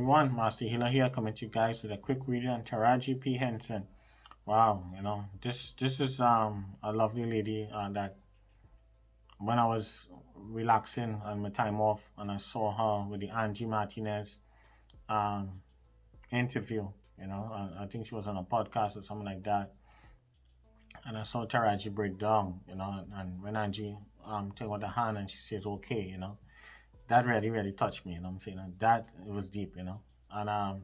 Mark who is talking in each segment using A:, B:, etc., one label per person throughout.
A: everyone, Master Healer here, coming to you guys with a quick reading on Taraji P. Henson. Wow, this is a lovely lady that when I was relaxing on my time off and I saw her with the Angie Martinez um interview, I think she was on a podcast or something like that, and I saw Taraji break down, and when Angie took out the hand and she says okay, that really really touched me. I'm saying, that it was deep, and I'm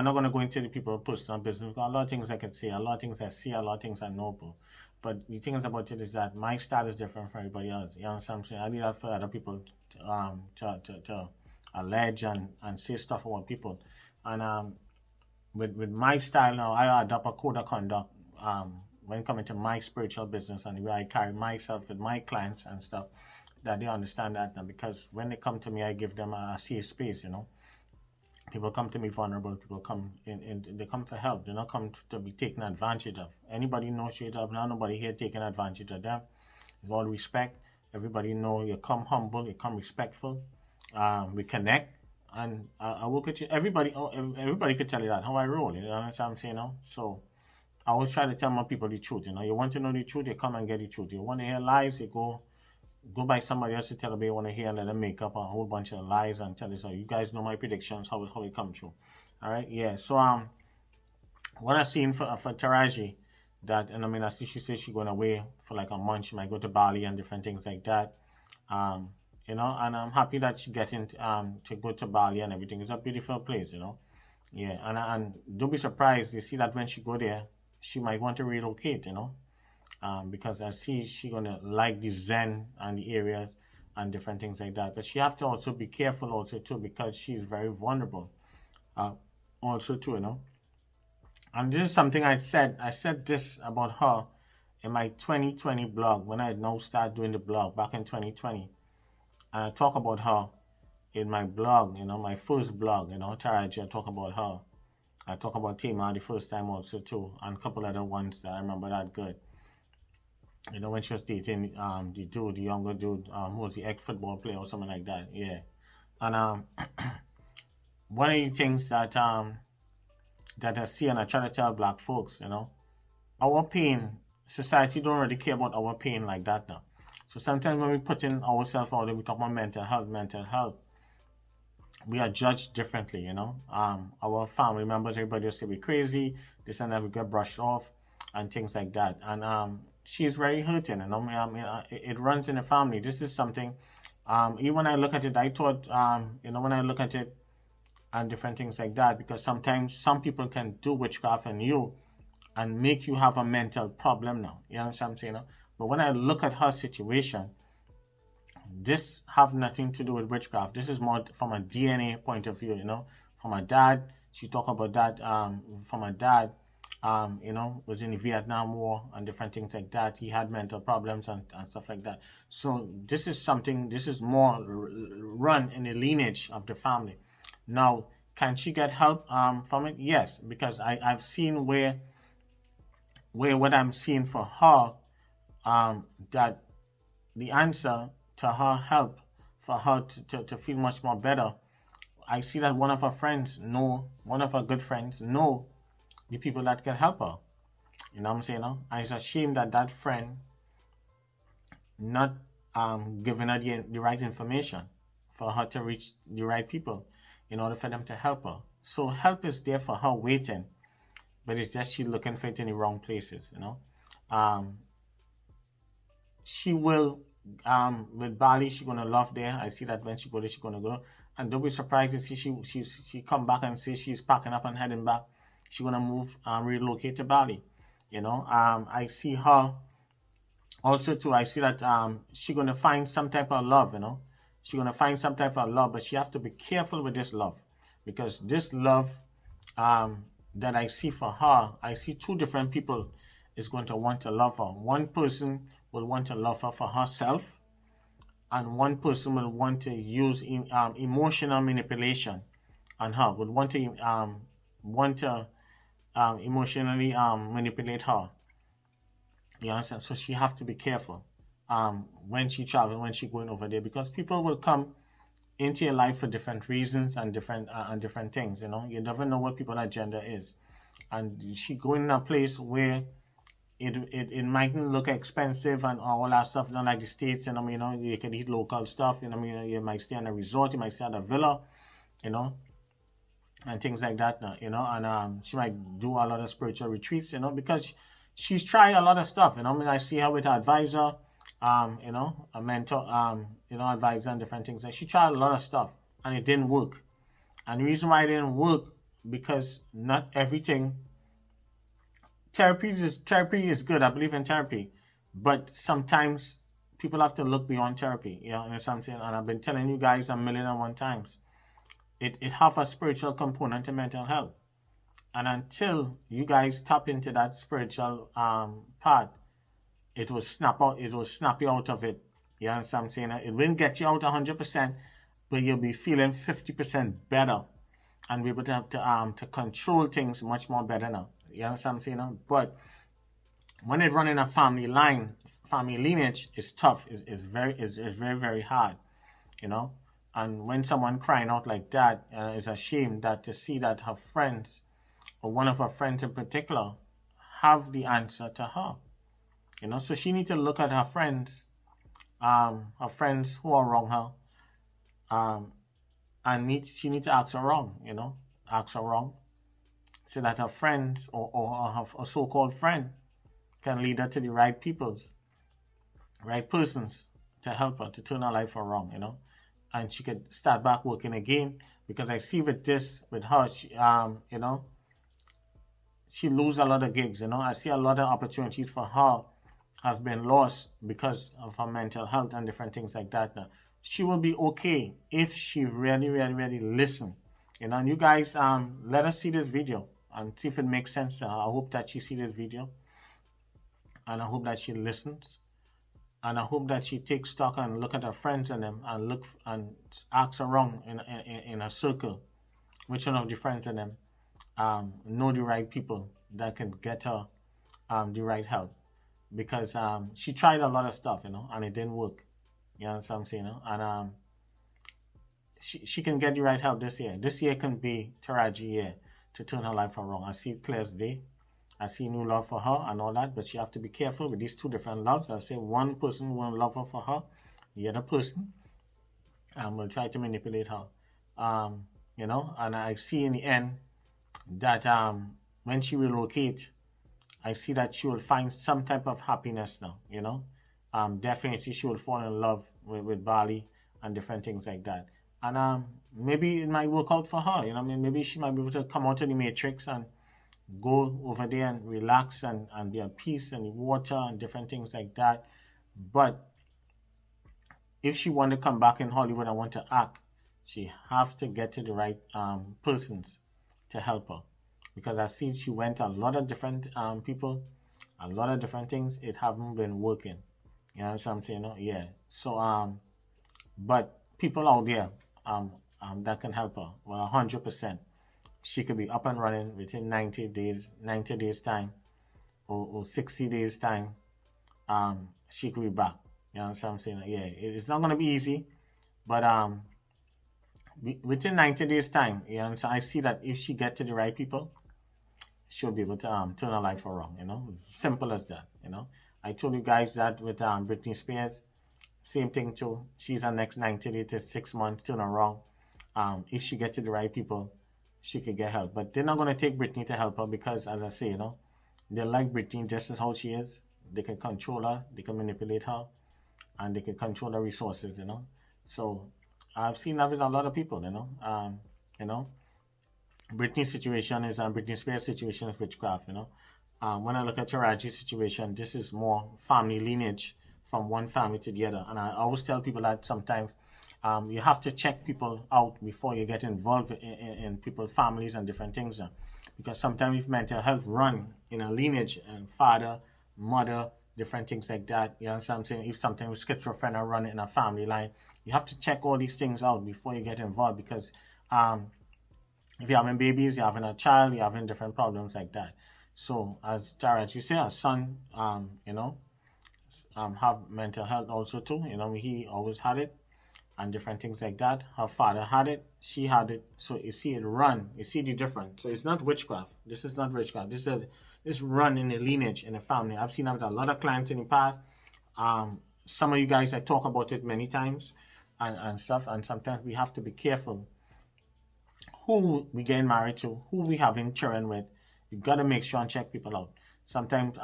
A: not going to go into the people's personal business. Because a lot of things I could say, a lot of things I see, a lot of things I know. But the thing about it is that my style is different from everybody else. You understand what I'm saying? I need that for other people to allege and say stuff about people. And with my style now, I adopt a code of conduct when coming to my spiritual business and the way I carry myself with my clients and stuff, that they understand that. And because when they come to me, I give them a safe space, People come to me vulnerable. People come in, they come for help. They not come to be taken advantage of. Anybody knows straight up now, nobody here taking advantage of them. It's all respect. Everybody know you come humble, you come respectful. We connect, and I work at you. Everybody could tell you that how I roll. You know what I'm saying? So I always try to tell my people the truth. You want to know the truth, you come and get the truth. You want to hear lies, you go by somebody else to tell them you want to hear and let them make up a whole bunch of lies and tell us, so you guys know my predictions, how it come true. All right, yeah. So what I seen for Taraji, that, and I mean, I see she says she's going away for like a month. She might go to Bali and different things like that. And I'm happy that she getting to go to Bali and everything. It's a beautiful place, Yeah, and don't be surprised. You see that when she go there, she might want to relocate, because I see she gonna like the Zen and the areas and different things like that. But she have to also be careful also too, because she's very vulnerable. Also too, And this is something I said. I said this about her in my 2020 blog when I now start doing the blog back in 2020, and I talk about her in my blog. My first blog. Taraji. I talk about her. I talk about Tima the first time also too, and a couple other ones that I remember that good. When she was dating the younger dude, who was the ex-football player or something like that. Yeah. And one of the things that that I see and I try to tell black folks, our pain, society don't really care about our pain like that now. So sometimes when we put in ourselves out there, we talk about mental health, we are judged differently, Our family members, everybody will say we're crazy, this and that, we get brushed off and things like that. And she's very hurting, it runs in the family. This is something, even when I look at it, I thought, when I look at it and different things like that, because sometimes some people can do witchcraft on you and make you have a mental problem now. You understand what I'm saying? But when I look at her situation, this have nothing to do with witchcraft. This is more from a DNA point of view, From her dad, she talk about that, from her dad, was in the Vietnam War and different things like that. He had mental problems and stuff like that. So this is more run in the lineage of the family. Now, can she get help from it? Yes, because I've seen where what I'm seeing for her, that the answer to her help, for her to feel much more better, I see that one of her good friends know the people that can help her. You know what I'm saying? And it's a shame that friend not giving her the right information for her to reach the right people in order for them to help her. So help is there for her waiting, but it's just she looking for it in the wrong places, She will, with Bali, she's gonna love there. I see that when she go there, she's gonna go. And don't be surprised to see she come back and say she's packing up and heading back. She's gonna move, relocate to Bali. I see her also too. I see that she's gonna find some type of love. She's gonna find some type of love, but she have to be careful with this love, because this love that I see for her, I see two different people is going to want to love her. One person will want to love her for herself, and one person will want to use emotional manipulation on her. Would want to emotionally manipulate her. You understand? So she have to be careful when she travel, when she going over there, because people will come into your life for different reasons and different things. You know, you never know what people's agenda is, and she going in a place where it mightn't look expensive and all that stuff, not like the States. And you know, you can eat local stuff. You know, you might stay in a resort, you might stay at a villa, you know, and things like that. You know, and she might do a lot of spiritual retreats. You know, because she's tried a lot of stuff. You know, I see her with her advisor, you know, a mentor, you know, advisor and different things. And she tried a lot of stuff, and it didn't work. And the reason why it didn't work, because not everything. Therapy is good. I believe in therapy, but sometimes people have to look beyond therapy. You know something. And I've been telling you guys 1,000,001 times. It have a spiritual component to mental health, and until you guys tap into that spiritual part, it will snap out. It will snap you out of it. You know what I'm saying? It won't get you out 100%, but you'll be feeling 50% better, and be able to have to control things much more better now. You know what I'm saying? But when it run in a family line, family lineage is tough. Is very very hard. You know, and when someone crying out like that, is ashamed that to see that her friends, or one of her friends in particular, have the answer to her. You know, so she need to look at her friends who are wrong her, and she need to ask her wrong. You know, ask her wrong, so that her friends or her so-called friend can lead her to the right persons to help her to turn her life around, you know, and she could start back working again. Because I see with her, she, you know, she lose a lot of gigs, you know. I see a lot of opportunities for her have been lost because of her mental health and different things like that. Now, she will be okay if she really, really, really listen. You know, and you guys, let us see this video and see if it makes sense to her. I hope that she sees this video, and I hope that she listens, and I hope that she takes stock and look at her friends and them, and look and ask around in a circle which one of the friends and them know the right people that can get her the right help. Because she tried a lot of stuff, you know, and it didn't work. You know what I'm saying? You know? And she can get the right help this year. This year can be Taraji year to turn her life around. I see it clear as day. I see new love for her and all that, but she have to be careful with these two different loves. I say one person will love her for her, the other person will try to manipulate her. You know, and I see in the end that when she relocate, I see that she will find some type of happiness now, you know. Definitely she will fall in love with Bali and different things like that. And maybe it might work out for her, you know. I mean, maybe she might be able to come out of the matrix and go over there and relax and be at peace and water and different things like that. But if she want to come back in Hollywood and want to act, she have to get to the right persons to help her. Because I see she went a lot of different people, a lot of different things. It haven't been working. You know what I'm saying? You know? Yeah. So but people out there that can help her. Well, 100%. She could be up and running within 90 days time, or 60 days time. She could be back. You know what I'm saying? Yeah. It's not gonna be easy, but within 90 days time, you know, so I see that if she get to the right people, she'll be able to turn her life around, you know. Simple as that, you know. I told you guys that with Britney Spears, same thing too. She's her next 90 to 6 months turn around. If she get to the right people, she could get help. But they're not gonna take Britney to help her because, as I say, you know, they like Britney just as how she is. They can control her, they can manipulate her, and they can control the resources, you know. So I've seen that with a lot of people, you know. You know, Britney's situation is Britney Spears' situation is witchcraft, you know. When I look at Taraji's situation, this is more family lineage from one family to the other. And I always tell people that sometimes you have to check people out before you get involved in people's families and different things. Because sometimes if mental health run in a lineage and father, mother, different things like that, you know what I'm saying? If sometimes schizophrenia run in a family line, you have to check all these things out before you get involved. Because if you're having babies, you're having a child, you're having different problems like that. So as Taraji said, her son, you know, have mental health also too. You know, he always had it. and different things like that. Her father had it, she had it. So you see it run. You see the difference. So it's not witchcraft. This is not witchcraft. This run in the lineage in the family. I've seen it with a lot of clients in the past. Some of you guys, I talk about it many times and stuff. And sometimes we have to be careful who we getting married to, who we having children with. You got to make sure and check people out. Sometimes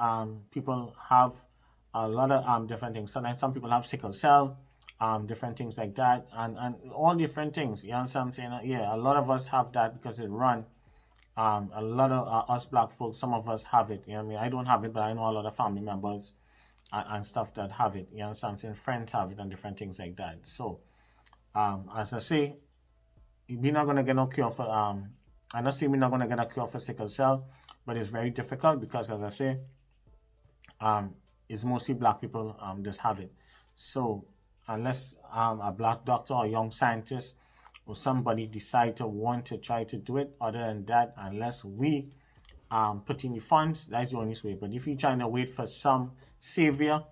A: people have a lot of different things. Sometimes some people have sickle cell, different things like that, and all different things. You understand what I'm saying? Yeah, a lot of us have that because it run. A lot of us black folks, some of us have it. You know what I mean? I don't have it, but I know a lot of family members and stuff that have it. You understand what I'm saying? Friends have it and different things like that. So, as I say, we're not gonna get no cure for I not say we're not gonna get a cure for sickle cell, but it's very difficult because, as I say, it's mostly black people just have it. So unless a black doctor or a young scientist or somebody decide to want to try to do it, other than that, unless we put in the funds, that's the only way. But if you're trying to wait for some savior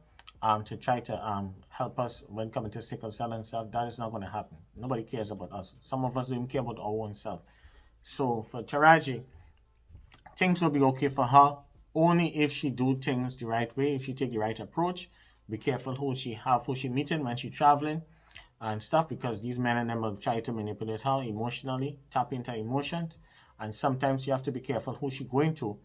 A: to try to help us when coming to sickle cell and stuff, that is not going to happen. Nobody cares about us. Some of us don't even care about our own self. So for Taraji, things will be okay for her only if she do things the right way, if she take the right approach. Be careful who she meeting when she traveling and stuff, because these men and them will try to manipulate her emotionally, tap into emotions, and sometimes you have to be careful who she going to,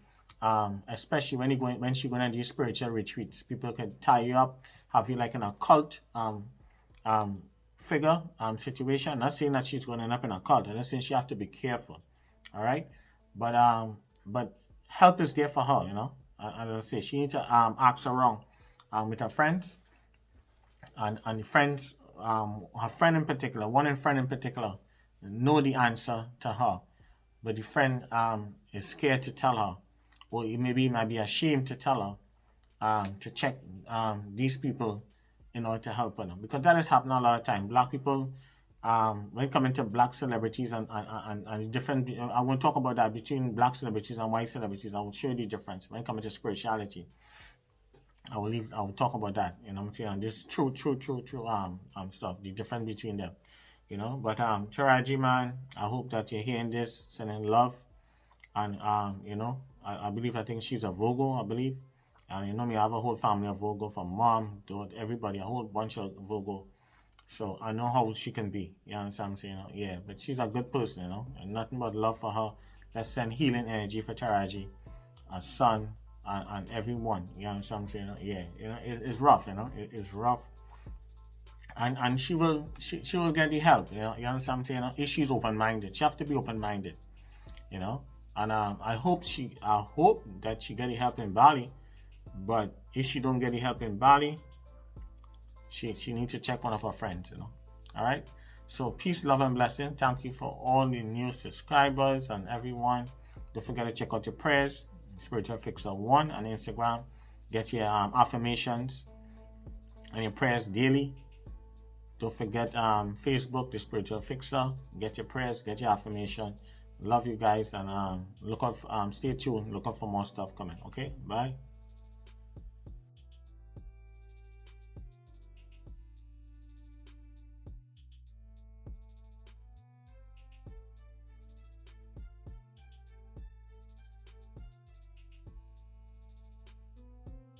A: especially when she going on these spiritual retreats. People can tie you up, have you like in a cult figure situation. I'm not saying that she's going to end up in a cult. I'm just saying she have to be careful. All right, but help is there for her, you know. As I say, she need to ask around with her friends, and the friends, her friend in particular, friend in particular, know the answer to her, but the friend is scared to tell her, or maybe might be ashamed to tell her to check these people in order to help her, because that is happening a lot of time. Black people, when coming to black celebrities and different, I won't talk about that between black celebrities and white celebrities. I will show you the difference when coming to spirituality. I will talk about that. You know what I'm saying? This true stuff, the difference between them. You know, but Taraji, man, I hope that you're hearing this, sending love, and you know, I think she's a Virgo, I believe. And you know me, I have a whole family of Virgo, from mom to everybody, a whole bunch of Virgo. So I know how she can be. You understand what I'm saying? Yeah, but she's a good person, you know, and nothing but love for her. Let's send healing energy for Taraji, her son, and everyone. You understand what I'm saying? Yeah, you know, it's rough, you know, it's rough. And she will get the help, you know. You understand what I'm saying? You know? If she's open-minded, she have to be open-minded, you know. And I hope that she get the help in Bali. But if she don't get the help in Bali, she needs to check one of her friends, you know. All right. So peace, love, and blessing. Thank you for all the new subscribers and everyone. Don't forget to check out your prayers, Spiritual Fixer 1 on Instagram. Get your affirmations and your prayers daily. Don't forget Facebook, the Spiritual Fixer. Get your prayers, get your affirmation. Love you guys, and look out. Stay tuned. Look out for more stuff coming. Okay. Bye.